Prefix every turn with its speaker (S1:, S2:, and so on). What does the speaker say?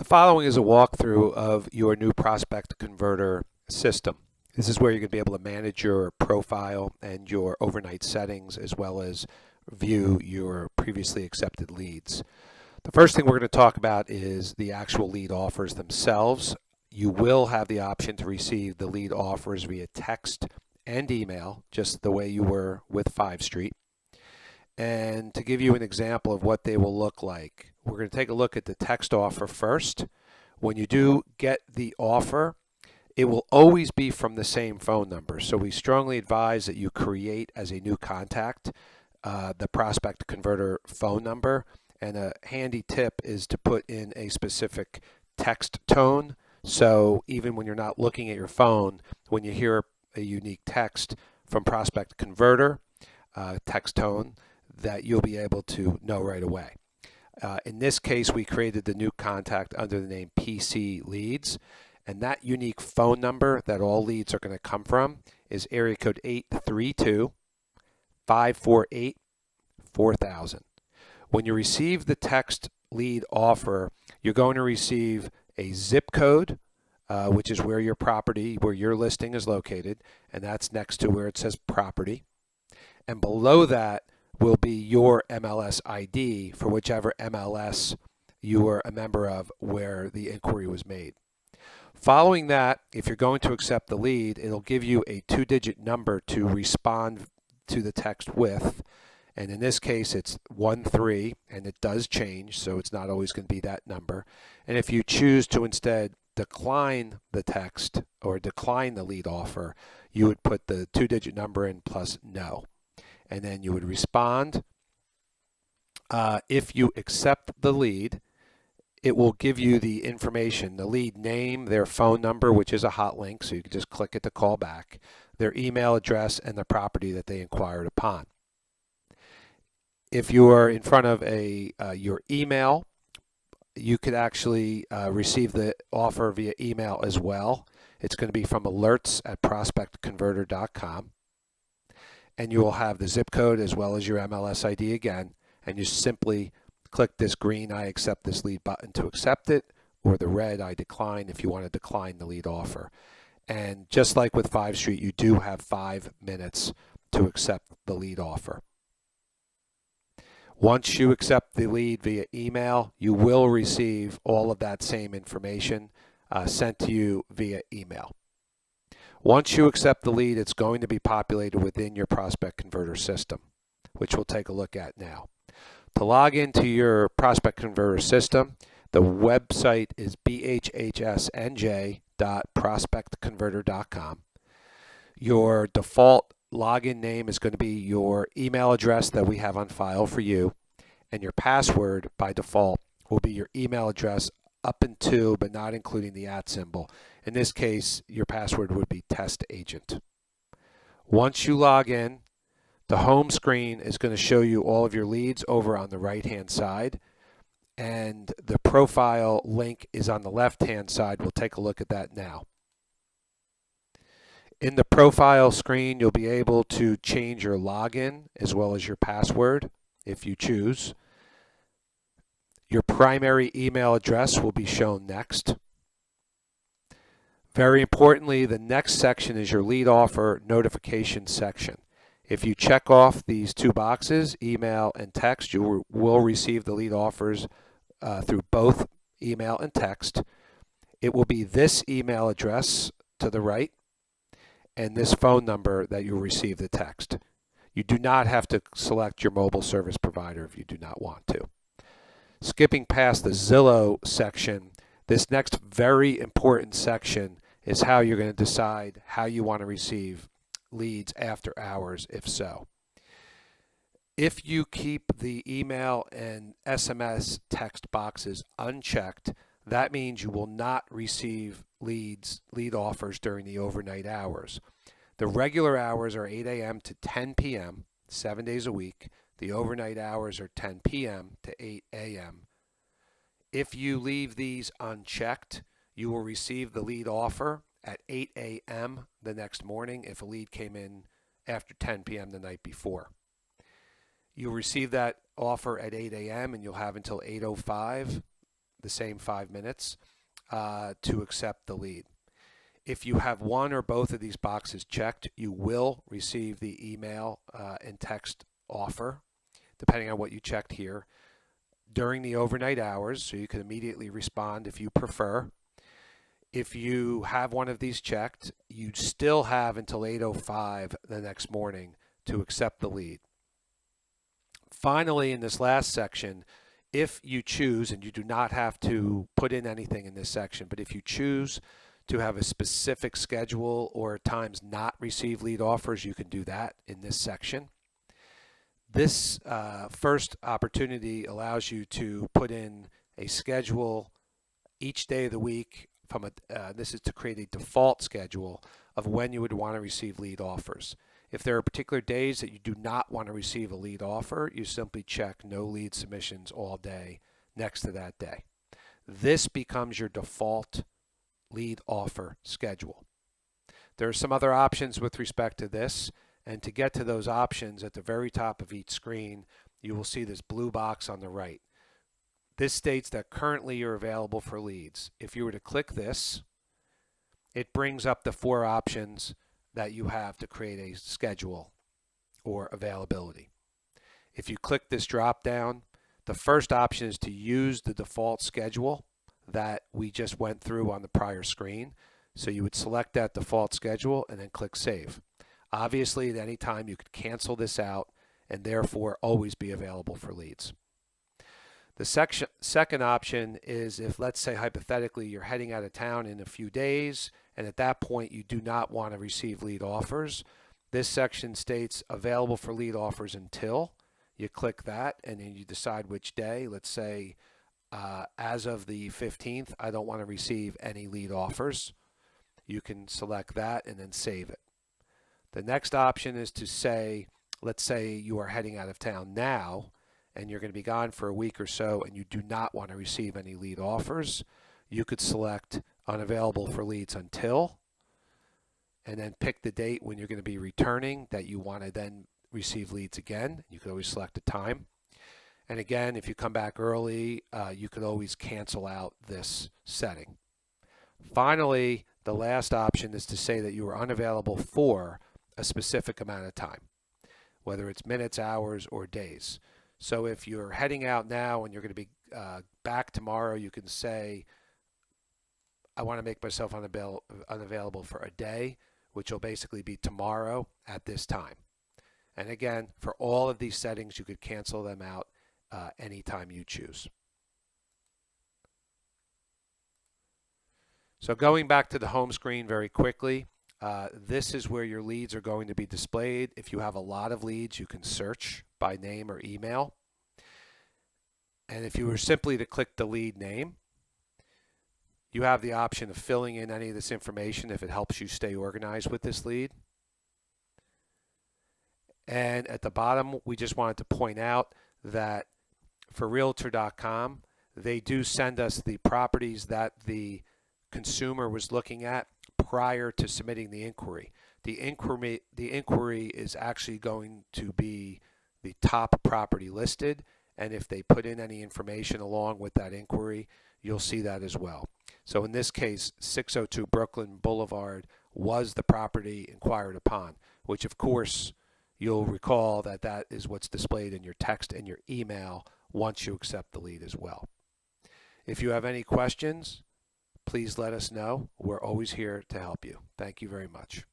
S1: The following is a walkthrough of your new prospect converter system. This is where you're going to be able to manage your profile and your overnight settings as well as view your previously accepted leads. The first thing we're going to talk about is the actual lead offers themselves. You will have the option to receive the lead offers via text and email, just the way you were with 5 Street. And to give you an example of what they will look like, we're going to take a look at the text offer first. When you do get the offer, it will always be from the same phone number. So we strongly advise that you create as a new contact the prospect converter phone number. And a handy tip is to put in a specific text tone. So even when you're not looking at your phone, when you hear a unique text from prospect converter, text tone, that you'll be able to know right away. In this case, we created the new contact under the name PC Leads, and that unique phone number that all leads are going to come from is area code 832-548-4000. When you receive the text lead offer, you're going to receive a zip code, which is where your property, where your listing is located, and that's next to where it says property. And below that will be your MLS ID for whichever MLS you were a member of where the inquiry was made. Following that, if you're going to accept the lead, it'll give you a 2-digit number to respond to the text with. And in this case, it's 13, and it does change, so it's not always going to be that number. And if you choose to instead decline the text or decline the lead offer, you would put the 2-digit number in plus no. And then you would respond. If you accept the lead, it will give you the information, the lead name, their phone number, which is a hot link, so you can just click it to call back, their email address, and the property that they inquired upon. If you are in front of your email, you could actually receive the offer via email as well. It's going to be from alerts@prospectconverter.com. And you will have the zip code as well as your MLS ID again, and you simply click this green I accept this lead button to accept it, or the red I decline if you want to decline the lead offer. And just like with 5 Street, you do have 5 minutes to accept the lead offer. Once you accept the lead via email, you will receive all of that same information sent to you via email. Once you accept the lead, it's going to be populated within your prospect converter system, which we'll take a look at now. To log into your prospect converter system, the website is bhhsnj.prospectconverter.com. Your default login name is going to be your email address that we have on file for you, and your password by default will be your email address up until but not including the @ symbol. In this case, your password would be test agent. Once you log in, the home screen is going to show you all of your leads over on the right-hand side, and the profile link is on the left-hand side. We'll take a look at that now. In the profile screen, you'll be able to change your login as well as your password if you choose. Your primary email address will be shown next. Very importantly, the next section is your lead offer notification section. If you check off these 2 boxes, email and text, you will receive the lead offers through both email and text. It will be this email address to the right and this phone number that you'll receive the text. You do not have to select your mobile service provider if you do not want to. Skipping past the Zillow section, this next very important section is how you're going to decide how you want to receive leads after hours, if so. If you keep the email and SMS text boxes unchecked, that means you will not receive lead offers during the overnight hours. The regular hours are 8 a.m. to 10 p.m., 7 days a week. The overnight hours are 10 p.m. to 8 a.m. If you leave these unchecked, you will receive the lead offer at 8 a.m. the next morning if a lead came in after 10 p.m. the night before. You'll receive that offer at 8 a.m. and you'll have until 8:05 the same 5 minutes to accept the lead. If you have one or both of these boxes checked, you will receive the email and text offer, depending on what you checked here, during the overnight hours, so you can immediately respond if you prefer. If you have one of these checked, you still have until 8:05 the next morning to accept the lead. Finally, in this last section, if you choose, and you do not have to put in anything in this section, but if you choose to have a specific schedule or times not receive lead offers, you can do that in this section. This first opportunity allows you to put in a schedule each day of the week. This is to create a default schedule of when you would want to receive lead offers. If there are particular days that you do not want to receive a lead offer, you simply check no lead submissions all day next to that day. This becomes your default lead offer schedule. There are some other options with respect to this, and to get to those options, at the very top of each screen you will see this blue box on the right. This states that currently you're available for leads. If you were to click this, it brings up the 4 options that you have to create a schedule or availability. If you click this drop down, the first option is to use the default schedule that we just went through on the prior screen. So you would select that default schedule and then click Save. Obviously, at any time you could cancel this out and therefore always be available for leads. The second option is if, let's say hypothetically, you're heading out of town in a few days and at that point you do not want to receive lead offers. This section states available for lead offers until. You click that and then you decide which day. Let's say as of the 15th, I don't want to receive any lead offers. You can select that and then save it. The next option is to say, let's say you are heading out of town now and you're going to be gone for a week or so and you do not want to receive any lead offers. You could select unavailable for leads until, and then pick the date when you're going to be returning that you want to then receive leads again. You could always select a time. And again, if you come back early, you could always cancel out this setting. Finally, the last option is to say that you are unavailable for a specific amount of time, whether it's minutes, hours, or days. So if you're heading out now and you're going to be back tomorrow, you can say, I want to make myself unavailable for a day, which will basically be tomorrow at this time. And again, for all of these settings, you could cancel them out anytime you choose. So going back to the home screen very quickly, this is where your leads are going to be displayed. If you have a lot of leads, you can search by name or email. And if you were simply to click the lead name, you have the option of filling in any of this information if it helps you stay organized with this lead. And at the bottom, we just wanted to point out that for Realtor.com, they do send us the properties that the consumer was looking at prior to submitting the inquiry. The inquiry is actually going to be the top property listed, and if they put in any information along with that inquiry, you'll see that as well. So in this case, 602 Brooklyn Boulevard was the property inquired upon, which of course you'll recall that that is what's displayed in your text and your email once you accept the lead as well. If you have any questions, please let us know. We're always here to help you. Thank you very much.